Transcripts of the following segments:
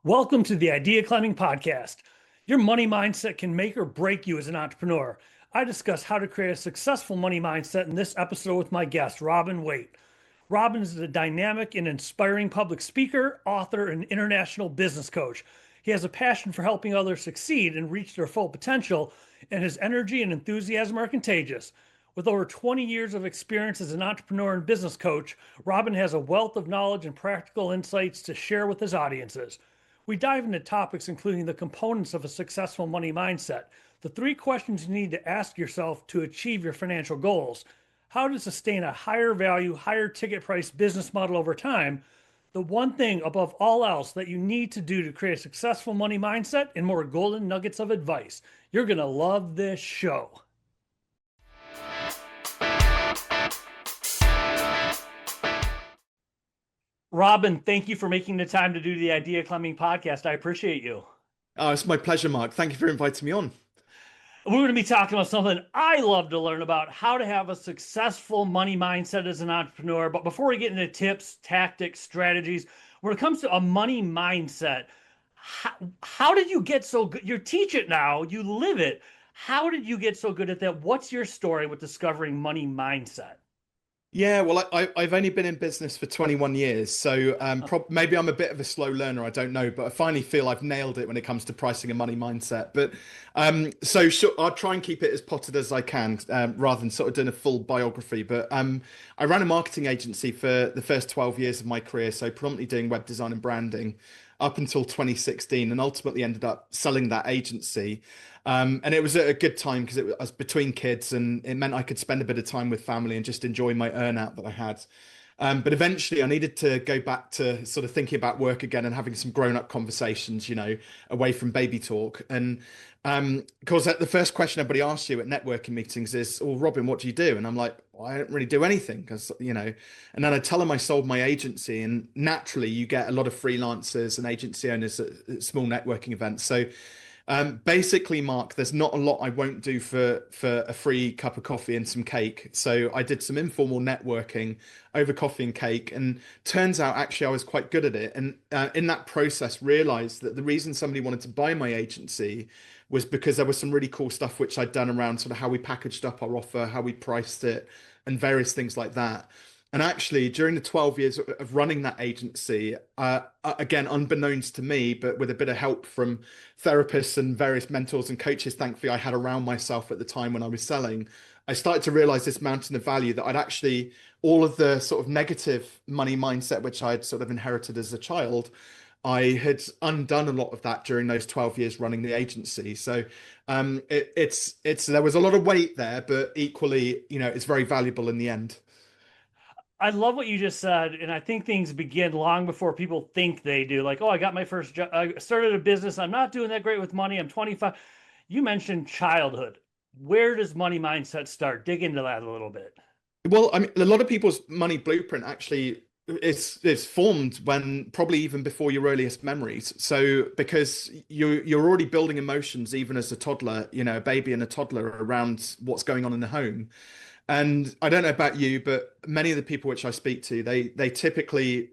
Welcome to the Idea Climbing Podcast. Your money mindset can make or break you as an entrepreneur. I discuss how to create a successful money mindset in this episode with my guest, Robin Waite. Robin is a dynamic and inspiring public speaker, author, and international business coach. He has a passion for helping others succeed and reach their full potential, and his energy and enthusiasm are contagious. With over 20 years of experience as an entrepreneur and business coach, Robin has a wealth of knowledge and practical insights to share with his audiences. We dive into topics including the components of a successful money mindset, the three questions you need to ask yourself to achieve your financial goals, how to sustain a higher value, higher ticket price business model over time, the one thing above all else that you need to do to create a successful money mindset, and more golden nuggets of advice. You're going to love this show. Robin, thank you for making the time to do the Idea Climbing podcast. I appreciate you. Oh, it's my pleasure, Mark. Thank you for inviting me on. We're going to be talking about something I love to learn about: how to have a successful money mindset as an entrepreneur. But before we get into tips, tactics, strategies, when it comes to a money mindset, how did you get so good? You teach it now, you live it. How did you get so good at that? What's your story with discovering money mindset? Yeah, well, I've only been in business for 21 years, so maybe I'm a bit of a slow learner. I don't know, but I finally feel I've nailed it when it comes to pricing and money mindset. But so sure, I'll try and keep it as potted as I can, rather than sort of doing a full biography. But I ran a marketing agency for the first 12 years of my career, so predominantly doing web design and branding up until 2016, and ultimately ended up selling that agency. And it was a good time because I was between kids, and it meant I could spend a bit of time with family and just enjoy my earnout that I had. But eventually I needed to go back to sort of thinking about work again and having some grown-up conversations, away from baby talk. And of course, the first question everybody asks you at networking meetings is, "Oh, Robin, what do you do?" And I'm like, well, I don't really do anything because. And then I tell them I sold my agency, and naturally you get a lot of freelancers and agency owners at small networking events. So basically, Mark, there's not a lot I won't do for a free cup of coffee and some cake. So I did some informal networking over coffee and cake, and turns out actually I was quite good at it. And in that process, realized that the reason somebody wanted to buy my agency was because there was some really cool stuff which I'd done around sort of how we packaged up our offer, how we priced it, and various things like that. And actually, during the 12 years of running that agency, again, unbeknownst to me, but with a bit of help from therapists and various mentors and coaches, thankfully, I had around myself at the time when I was selling, I started to realize this mountain of value that I'd actually, all of the sort of negative money mindset, which I'd sort of inherited as a child, I had undone a lot of that during those 12 years running the agency. So there was a lot of weight there, but equally, it's very valuable in the end. I love what you just said, and I think things begin long before people think they do. Like, oh, I got my first job, I started a business. I'm not doing that great with money. I'm 25. You mentioned childhood. Where does money mindset start? Dig into that a little bit. Well, I mean, a lot of people's money blueprint actually is formed when probably even before your earliest memories. So because you're already building emotions even as a toddler, a baby and a toddler around what's going on in the home. And I don't know about you, but many of the people which I speak to, they typically,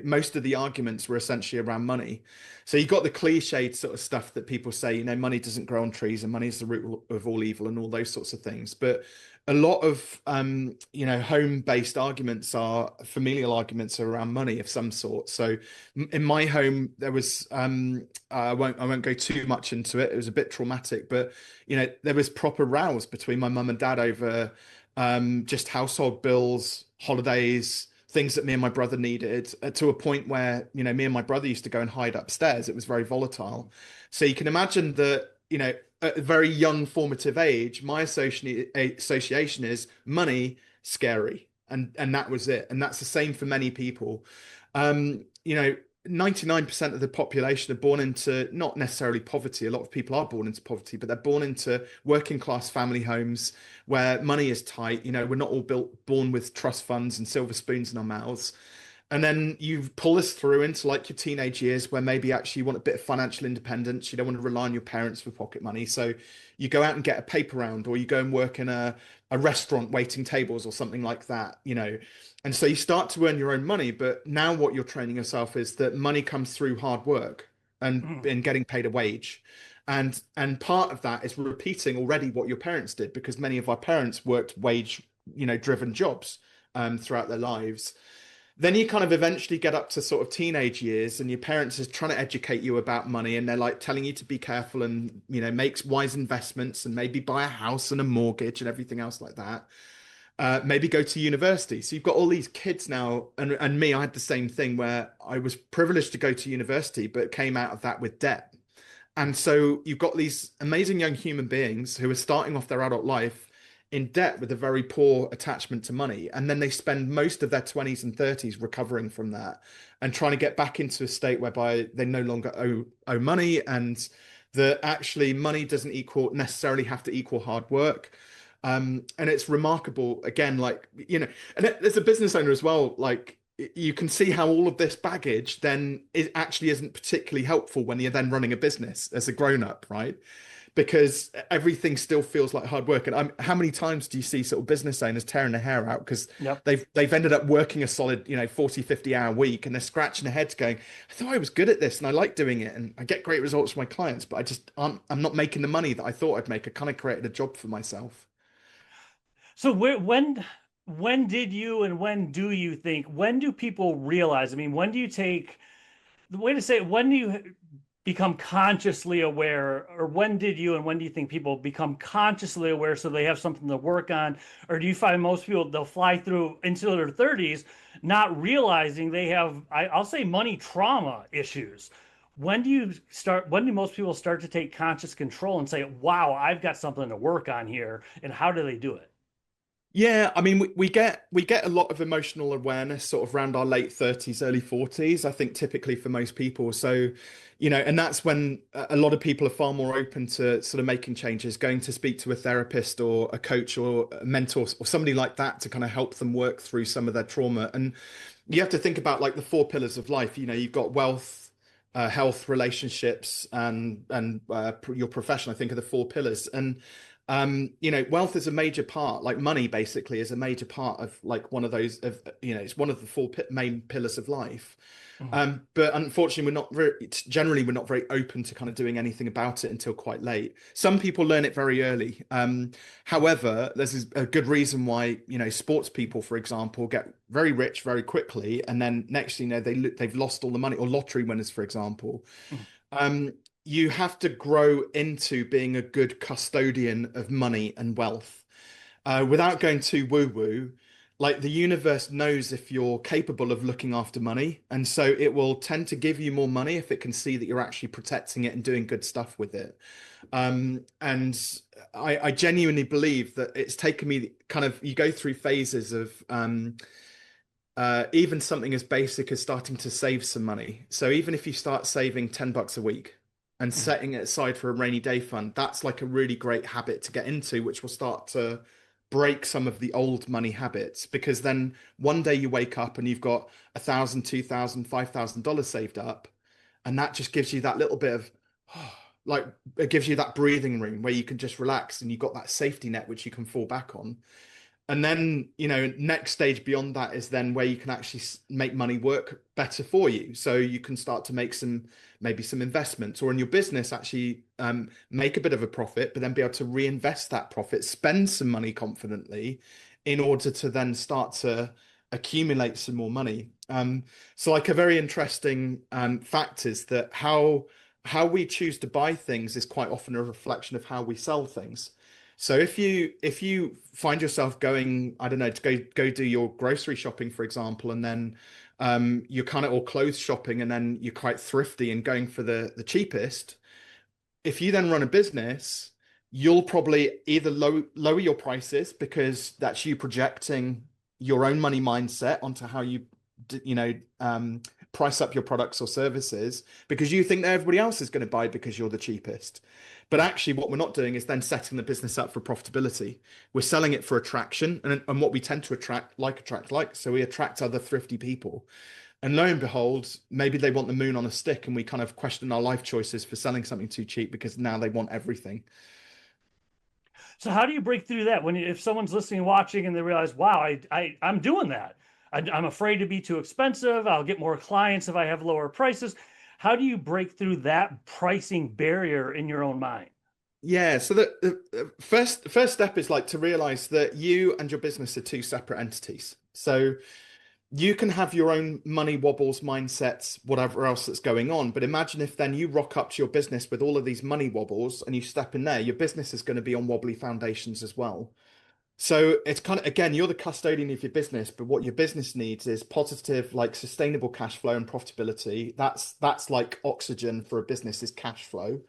most of the arguments were essentially around money. So you got the cliched sort of stuff that people say, money doesn't grow on trees and money is the root of all evil and all those sorts of things. But a lot of home-based arguments are familial arguments around money of some sort. So in my home, there was I won't go too much into it. It was a bit traumatic, but there was proper rows between my mum and dad over just household bills, holidays, things that me and my brother needed, to a point where, me and my brother used to go and hide upstairs. It was very volatile. So you can imagine that, at a very young formative age, my association is money, scary. And that was it. And that's the same for many people. 99% of the population are born into not necessarily poverty. A lot of people are born into poverty, but they're born into working class family homes where money is tight. We're not all born with trust funds and silver spoons in our mouths. And then you pull this through into like your teenage years where maybe actually you want a bit of financial independence. You don't want to rely on your parents for pocket money. So you go out and get a paper round, or you go and work in a restaurant waiting tables or something like that. And so you start to earn your own money. But now what you're training yourself is that money comes through hard work. Mhm. and getting paid a wage. And part of that is repeating already what your parents did, because many of our parents worked wage, driven jobs throughout their lives. Then you kind of eventually get up to sort of teenage years, and your parents are trying to educate you about money, and they're like telling you to be careful and make wise investments and maybe buy a house and a mortgage and everything else like that. Maybe go to university. So you've got all these kids now, and me, I had the same thing where I was privileged to go to university, but came out of that with debt. And so you've got these amazing young human beings who are starting off their adult life in debt with a very poor attachment to money. And then they spend most of their 20s and 30s recovering from that and trying to get back into a state whereby they no longer owe money, and that actually money doesn't equal necessarily have to equal hard work. And it's remarkable again, like, and as a business owner as well, like you can see how all of this baggage then it actually isn't particularly helpful when you're then running a business as a grown up, right? Because everything still feels like hard work. And how many times do you see sort of business owners tearing their hair out because Yep. they've ended up working a solid 40, 50 hour week, and they're scratching their heads going, I thought I was good at this and I like doing it and I get great results for my clients, but I'm not making the money that I thought I'd make. I kind of created a job for myself. So when did you and when do you think when do people realize? I mean, when do you take the way to say it, when do you become consciously aware, or when did you and when do you think people become consciously aware so they have something to work on? Or do you find most people they'll fly through into their 30s not realizing they have I'll say money trauma issues? When do most people start to take conscious control and say, wow, I've got something to work on here, and how do they do it? Yeah, I mean, we get a lot of emotional awareness sort of around our late 30s, early 40s, I think typically for most people. So, and that's when a lot of people are far more open to sort of making changes, going to speak to a therapist or a coach or a mentor or somebody like that to kind of help them work through some of their trauma. And you have to think about like the four pillars of life. You've got wealth, health, relationships, and your profession, I think, are the four pillars. And wealth is a major part, like money basically is a major part of like one of those of it's one of the four main pillars of life. Mhm. But unfortunately, we're not very open to kind of doing anything about it until quite late. Some people learn it very early. However, there's a good reason why, sports people, for example, get very rich very quickly, and then next thing you know, they've lost all the money, or lottery winners, for example. Mhm. um, you have to grow into being a good custodian of money and wealth. Without going too woo-woo, like the universe knows if you're capable of looking after money, and so it will tend to give you more money if it can see that you're actually protecting it and doing good stuff with it. And I genuinely believe that it's taken me kind of, you go through phases of even something as basic as starting to save some money. So even if you start saving $10 a week and Mhm. setting it aside for a rainy day fund, that's like a really great habit to get into, which will start to break some of the old money habits. Because then one day you wake up and you've got $1,000, $2,000, $5,000 saved up, and that just gives you that little bit of like, it gives you that breathing room where you can just relax, and you've got that safety net which you can fall back on. And then, next stage beyond that is then where you can actually make money work better for you. So you can start to make maybe some investments, or in your business, actually make a bit of a profit, but then be able to reinvest that profit, spend some money confidently in order to then start to accumulate some more money. So like a very interesting fact is that how we choose to buy things is quite often a reflection of how we sell things. So if you find yourself going, I don't know, to go do your grocery shopping, for example, and then you're kind of all clothes shopping, and then you're quite thrifty and going for the cheapest. If you then run a business, you'll probably either lower your prices because that's you projecting your own money mindset onto how you price up your products or services, because you think that everybody else is going to buy because you're the cheapest. But actually, what we're not doing is then setting the business up for profitability. We're selling it for attraction, and what we tend to attract like. So we attract other thrifty people. And lo and behold, maybe they want the moon on a stick, and we kind of question our life choices for selling something too cheap because now they want everything. So how do you break through that if someone's listening, watching, and they realize, wow, I'm doing that. I'm afraid to be too expensive. I'll get more clients if I have lower prices. How do you break through that pricing barrier in your own mind? Yeah, so the first step is like to realize that you and your business are two separate entities. So you can have your own money wobbles, mindsets, whatever else that's going on. But imagine if then you rock up to your business with all of these money wobbles and you step in there, your business is going to be on wobbly foundations as well. So it's kind of, again, you're the custodian of your business, but what your business needs is positive, like sustainable cash flow and profitability. That's like oxygen for a business is cash flow.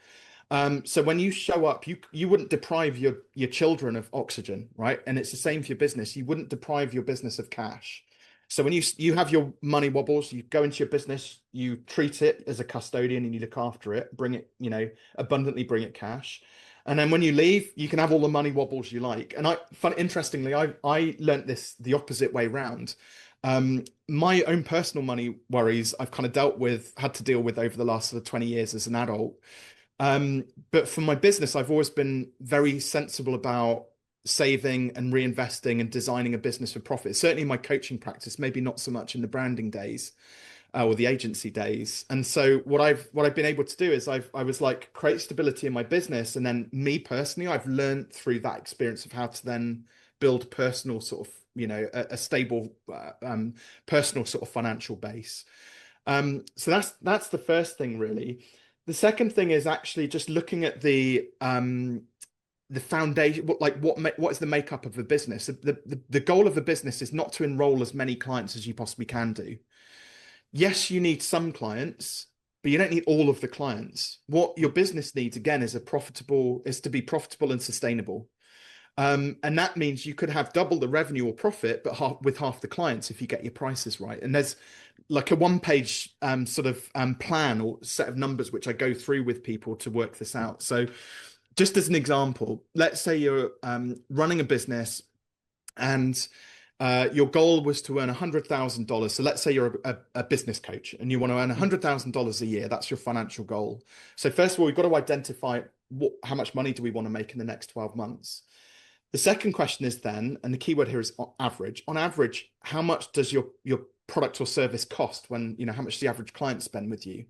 So when you show up, you wouldn't deprive your children of oxygen, right? And it's the same for your business. You wouldn't deprive your business of cash. So when you have your money wobbles, you go into your business, you treat it as a custodian and you look after it, bring it, abundantly bring it cash. And then when you leave, you can have all the money wobbles you like. And interestingly, I learned this the opposite way round. My own personal money worries I've kind of had to deal with over the last sort of 20 years as an adult. But for my business, I've always been very sensible about saving and reinvesting and designing a business for profit. Certainly in my coaching practice, maybe not so much in the branding days or the agency days. And so what I've been able to do is I was like create stability in my business, and then me personally, I've learned through that experience of how to then build personal sort of a stable personal sort of financial base. So that's the first thing really. The second thing is actually just looking at the foundation, what is the makeup of a business? The goal of a business is not to enroll as many clients as you possibly can do. Yes, you need some clients, but you don't need all of the clients. What your business needs again is to be profitable and sustainable. And that means you could have double the revenue or profit, but with half the clients if you get your prices right. And there's like a one-page plan or set of numbers which I go through with people to work this out. So just as an example, let's say you're running a business and your goal was to earn $100,000. So let's say you're a business coach and you want to earn $100,000 a year. That's your financial goal. So first of all, we've got to identify how much money do we want to make in the next 12 months. The second question is then, and the keyword here is average. On average, how much does your product or service cost how much does the average client spend with you?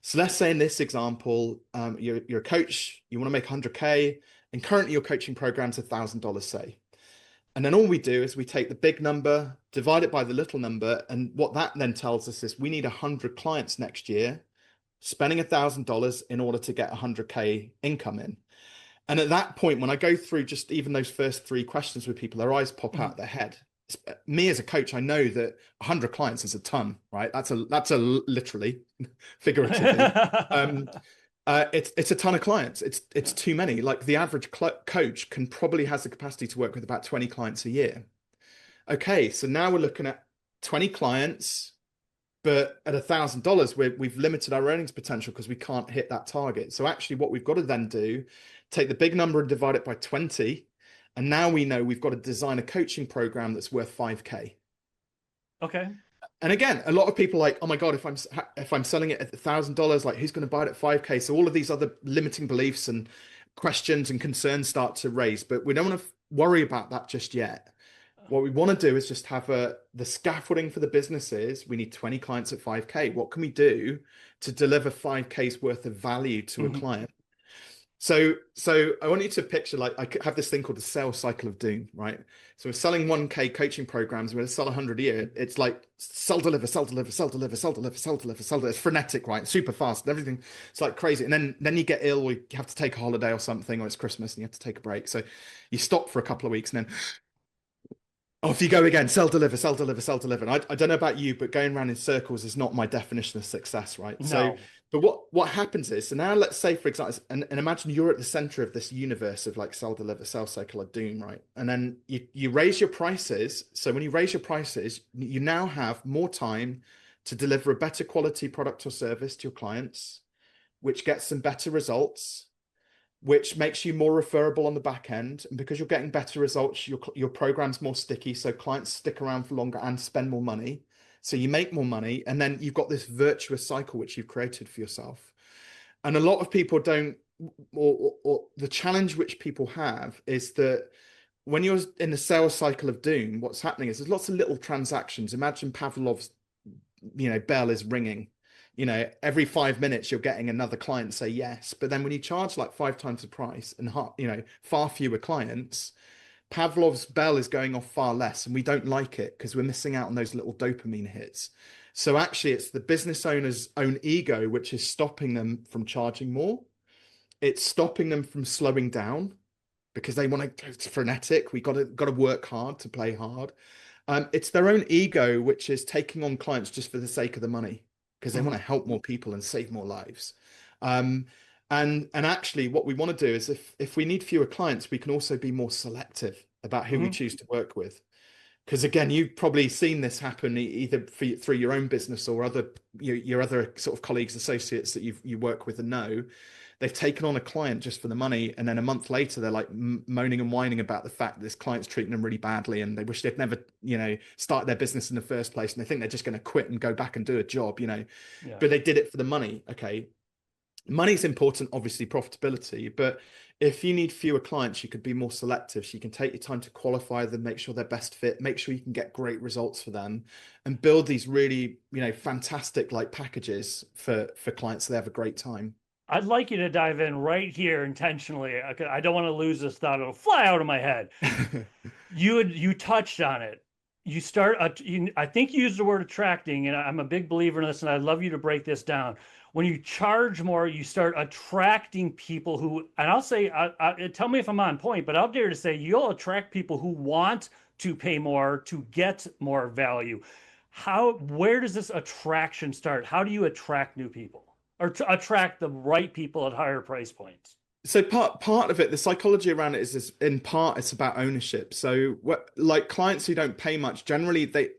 So let's say in this example, you're a coach, you want to make 100K, and currently your coaching program's $1,000, say. And then all we do is we take the big number, divide it by the little number, and what that then tells us is we need 100 clients next year, spending $1,000 in order to get 100K income in. And at that point, when I go through just even those first three questions with people, their eyes pop out their head. Me as a coach, I know that 100 clients is a ton, right? That's a literally, figuratively. It's a ton of clients. It's too many. Like the average coach probably has the capacity to work with about 20 clients a year. Okay, so now we're looking at 20 clients, but at $1,000, we've limited our earnings potential because we can't hit that target. So actually what we've got to then do, take the big number and divide it by 20. And now we know we've got to design a coaching program that's worth 5K. Okay. And again, a lot of people are like, oh my God, if I'm selling it at $1,000, like who's going to buy it at 5K? So all of these other limiting beliefs and questions and concerns start to raise, but we don't want to worry about that just yet. What we want to do is just have the scaffolding for the businesses. We need 20 clients at 5K. What can we do to deliver 5K's worth of value to a client? So I want you to picture, like, I have this thing called the sales cycle of doom, right? So we're selling 1K coaching programs. We're going to sell 100 a year. It's like sell, deliver, sell, deliver, sell, deliver, sell, deliver, sell, deliver, sell, deliver. It's frenetic, right? Super fast and everything. It's like crazy. And then you get ill, or you have to take a holiday or something, or it's Christmas and you have to take a break. So you stop for a couple of weeks and then off you go again, sell, deliver, sell, deliver, sell, deliver. And I don't know about you, but going around in circles is not my definition of success, right? No. So, but what happens is, so now let's say, for example, and imagine you're at the center of this universe of like sell, deliver, sell cycle of doom, right? And then you raise your prices. So when you raise your prices, you now have more time to deliver a better quality product or service to your clients, which gets some better results, which makes you more referable on the back end. And because you're getting better results, your program's more sticky. So clients stick around for longer and spend more money. So you make more money. And then you've got this virtuous cycle, which you've created for yourself. And a lot of people don't, or the challenge which people have is that when you're in the sales cycle of doom, what's happening is there's lots of little transactions. Imagine Pavlov's, bell is ringing. every 5 minutes you're getting another client say yes. But then when you charge like 5 times the price and far fewer clients, Pavlov's bell is going off far less, and we don't like it because we're missing out on those little dopamine hits. So actually, it's the business owner's own ego which is stopping them from charging more. It's stopping them from slowing down because they want to. It's frenetic. We got to work hard to play hard. It's their own ego which is taking on clients just for the sake of the money because they want to help more people and save more lives. Um, and actually, what we want to do is if we need fewer clients, we can also be more selective about who we choose to work with. Because again, you've probably seen this happen either through your own business or your other sort of colleagues, associates that you work with and know. They've taken on a client just for the money, and then a month later, they're like moaning and whining about the fact that this client's treating them really badly, and they wish they'd never, started their business in the first place, and they think they're just going to quit and go back and do a job, Yeah. But they did it for the money. Okay, money's important, obviously, profitability, but if you need fewer clients, you could be more selective. So you can take your time to qualify them, make sure they're best fit, make sure you can get great results for them, and build these really, fantastic like packages for clients so they have a great time. I'd like you to dive in right here intentionally. I don't want to lose this thought; it'll fly out of my head. You touched on it. I think you used the word attracting, and I'm a big believer in this, and I'd love you to break this down. When you charge more, you start attracting people who, and I'll say, tell me if I'm on point, but I'll dare to say you'll attract people who want to pay more to get more value. Where does this attraction start? How do you attract new people or to attract the right people at higher price points? So part of it, the psychology around it is in part it's about ownership. So what like clients who don't pay much, generally the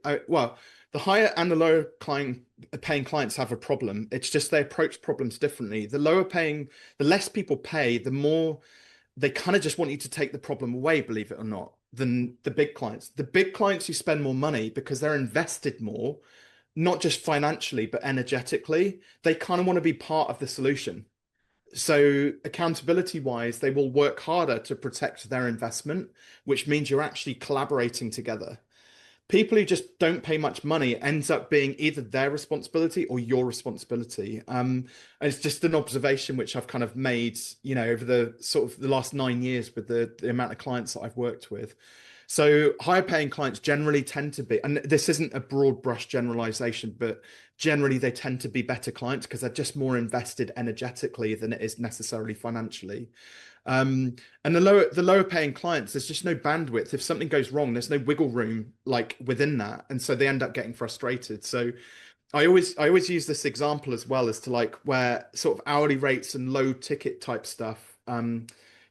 higher and the lower paying clients have a problem. It's just they approach problems differently. The less people pay, the more they kind of just want you to take the problem away, believe it or not, than the big clients. The big clients who spend more money because they're invested more, not just financially, but energetically, they kind of want to be part of the solution. So accountability wise, they will work harder to protect their investment, which means you're actually collaborating together. People who just don't pay much money ends up being either their responsibility or your responsibility. And it's just an observation which I've kind of made, over the sort of the last 9 years with the amount of clients that I've worked with. So higher paying clients generally tend to be, and this isn't a broad brush generalization, but generally they tend to be better clients because they're just more invested energetically than it is necessarily financially. And the lower paying clients, there's just no bandwidth. If something goes wrong, there's no wiggle room like within that. And so they end up getting frustrated. So I always use this example as well as to like where sort of hourly rates and low ticket type stuff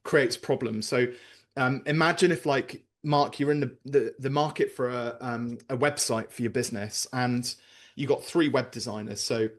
creates problems. So imagine if like Mark, you're in the market for a website for your business, and you got 3 web designers. So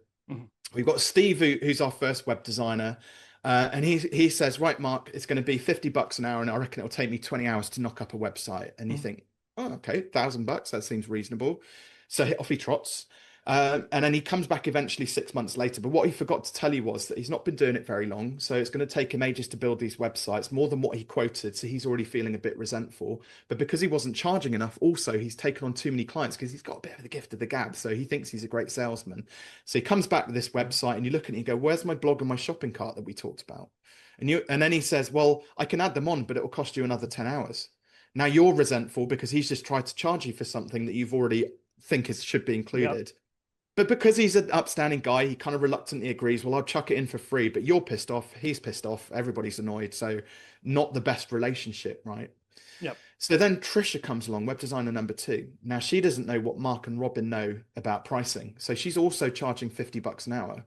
we've got Steve, who's our first web designer, and he says, right, Mark, it's going to be $50 an hour, and I reckon it'll take me 20 hours to knock up a website. And you think, oh, okay, $1,000, that seems reasonable. So off he trots. And then he comes back eventually 6 months later. But what he forgot to tell you was that he's not been doing it very long. So it's going to take him ages to build these websites, more than what he quoted. So he's already feeling a bit resentful. But because he wasn't charging enough, also, he's taken on too many clients because he's got a bit of the gift of the gab. So he thinks he's a great salesman. So he comes back to this website and you look at it and you go, where's my blog and my shopping cart that we talked about? And then he says, well, I can add them on, but it will cost you another 10 hours. Now you're resentful because he's just tried to charge you for something that you've already should be included. Yep. But because he's an upstanding guy, he kind of reluctantly agrees, well, I'll chuck it in for free, but you're pissed off, he's pissed off, everybody's annoyed. So not the best relationship, right? Yep. So then Trisha comes along, web designer number 2. Now she doesn't know what Mark and Robin know about pricing. So she's also charging $50 an hour.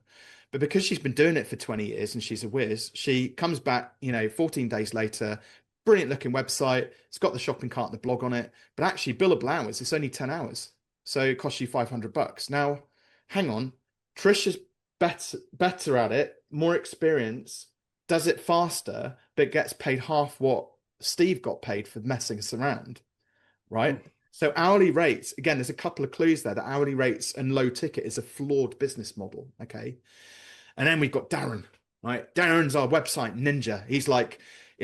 But because she's been doing it for 20 years and she's a whiz, she comes back, 14 days later, brilliant looking website. It's got the shopping cart and the blog on it, but actually billable hours, it's only 10 hours. So it costs you $500. Now, hang on, Trisha's better at it, more experience, does it faster, but gets paid half what Steve got paid for messing us around, right? So hourly rates, again, there's a couple of clues there. The hourly rates and low ticket is a flawed business model, okay? And then we've got Darren, right? Darren's our website ninja. He's like,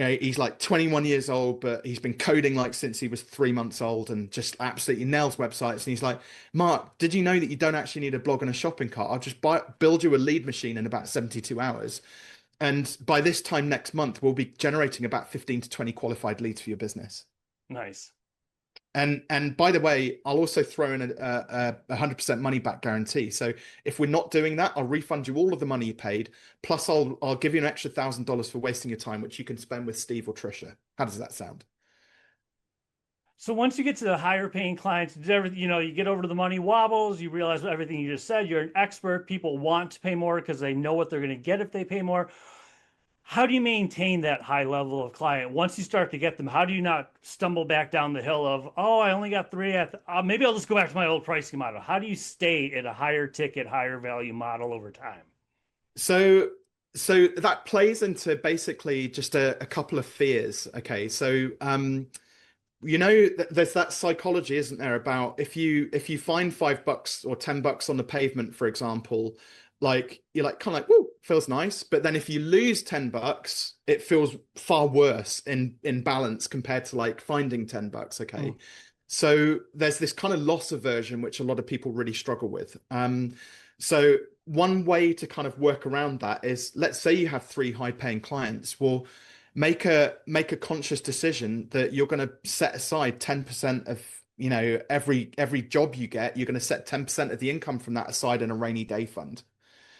he's like 21 years old, but he's been coding like since he was 3 months old and just absolutely nails websites. And he's like, Mark, did you know that you don't actually need a blog and a shopping cart? I'll just build you a lead machine in about 72 hours. And by this time next month, we'll be generating about 15 to 20 qualified leads for your business. Nice. And by the way, I'll also throw in a 100% money back guarantee. So if we're not doing that, I'll refund you all of the money you paid. Plus, I'll give you an extra $1,000 for wasting your time, which you can spend with Steve or Trisha. How does that sound? So once you get to the higher paying clients, you get over to the money wobbles, you realize everything you just said, you're an expert. People want to pay more because they know what they're going to get if they pay more. How do you maintain that high level of client once you start to get them? How do you not stumble back down the hill of, oh, I only got three maybe I'll just go back to my old pricing model? How do you stay at a higher ticket, higher value model over time? So so that plays into basically just a couple of fears. Okay. So there's that psychology, isn't there, about if you find $5 or $10 on the pavement, for example, like you're like kind of like, whoa, feels nice. But then if you lose $10, it feels far worse in balance compared to like finding $10. Okay. Mm. So there's this kind of loss aversion, which a lot of people really struggle with. So one way to kind of work around that is, let's say you have three high paying clients. Well, make a conscious decision that you're going to set aside 10% of every job you get. You're going to set 10% of the income from that aside in a rainy day fund.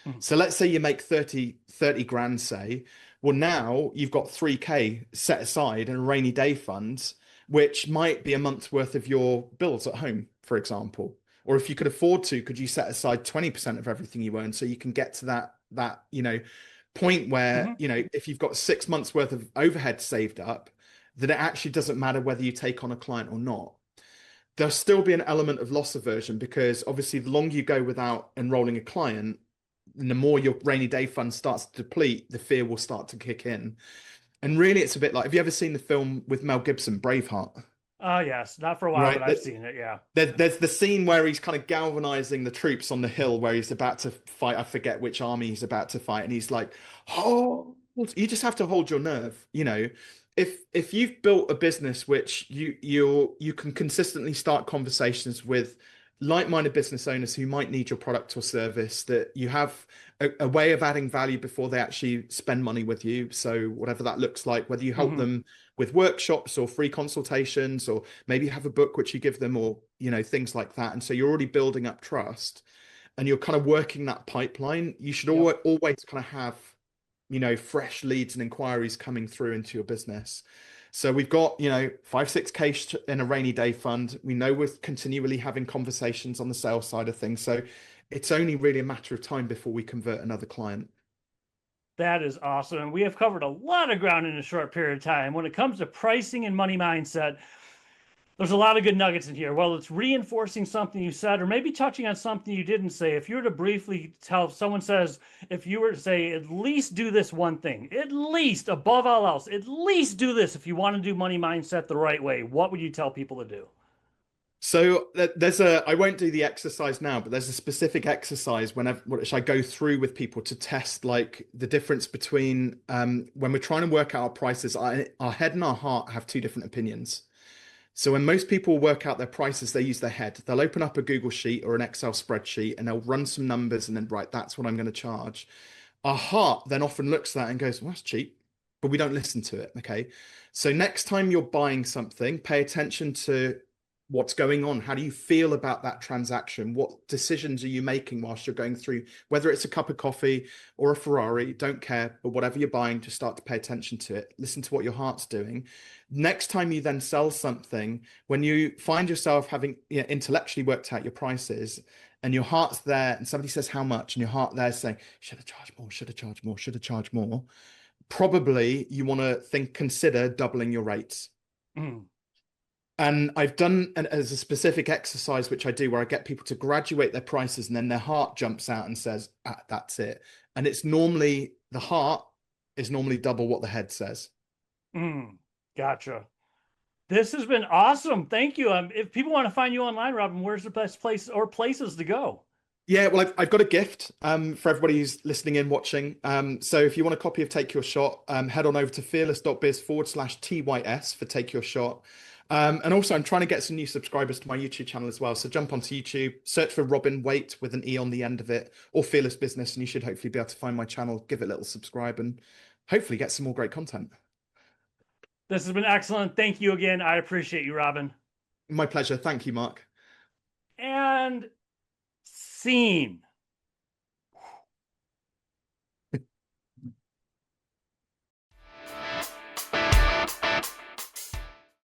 Mm. So let's say you make 30 grand, say. Well, now you've got 3K set aside in a rainy day fund, which might be a month's worth of your bills at home, for example. Or if you could afford to, could you set aside 20% of everything you earn so you can get to that point where, Mm-hmm. if you've got 6 months worth of overhead saved up, that it actually doesn't matter whether you take on a client or not. There'll still be an element of loss aversion, because obviously the longer you go without enrolling a client, and the more your rainy day fund starts to deplete, the fear will start to kick in. And really, it's a bit like, have you ever seen the film with Mel Gibson, Braveheart? Oh, yes. Not for a while, Right. but I've seen it. Yeah. There's the scene where he's kind of galvanizing the troops on the hill where he's about to fight. I forget which army he's about to fight, and he's like, "Oh, you just have to hold your nerve." If you've built a business which you can consistently start conversations with like-minded business owners who might need your product or service, that you have a way of adding value before they actually spend money with you. So whatever that looks like, whether you help Mm-hmm. them with workshops or free consultations, or maybe you have a book which you give them, or things like that. And so you're already building up trust and you're kind of working that pipeline. You should Yep. always kind of have fresh leads and inquiries coming through into your business. So we've got 5-6K in a rainy day fund. We know we're continually having conversations on the sales side of things, so it's only really a matter of time before we convert another client. That is awesome. And we have covered a lot of ground in a short period of time. When it comes to pricing and money mindset, there's a lot of good nuggets in here. Well, it's reinforcing something you said, or maybe touching on something you didn't say. If you were to briefly tell, if someone says, if you were to say, at least do this one thing, at least above all else, at least do this if you want to do money mindset the right way, what would you tell people to do? So I won't do the exercise now, but there's a specific exercise which I go through with people to test like the difference between when we're trying to work out our prices. Our head and our heart have two different opinions. So when most people work out their prices, they use their head. They'll open up a Google sheet or an Excel spreadsheet and they'll run some numbers and then, right, that's what I'm going to charge. Our heart then often looks at that and goes, well, that's cheap, but we don't listen to it. Okay. So next time you're buying something, pay attention to what's going on. How do you feel about that transaction? What decisions are you making whilst you're going through, whether it's a cup of coffee or a Ferrari, don't care, but whatever you're buying, just start to pay attention to it. Listen to what your heart's doing. Next time you then sell something, when you find yourself having intellectually worked out your prices and your heart's there and somebody says how much and your heart there is saying, should have charged more, should have charged more, should have charged more. Probably you want to consider doubling your rates. Mm. And I've done as a specific exercise, which I do, where I get people to graduate their prices and then their heart jumps out and says, that's it. And it's normally, the heart is normally double what the head says. Mm. Gotcha. This has been awesome. Thank you. If people want to find you online, Robin, where's the best place or places to go? Yeah, well, I've got a gift for everybody who's listening in, watching. So if you want a copy of Take Your Shot, head on over to fearless.biz/TYS for Take Your Shot. And also, I'm trying to get some new subscribers to my YouTube channel as well. So jump onto YouTube, search for Robin Waite with an E on the end of it, or Fearless Business, and you should hopefully be able to find my channel, give it a little subscribe, and hopefully get some more great content. This has been excellent. Thank you again. I appreciate you, Robin. My pleasure. Thank you, Mark. And scene.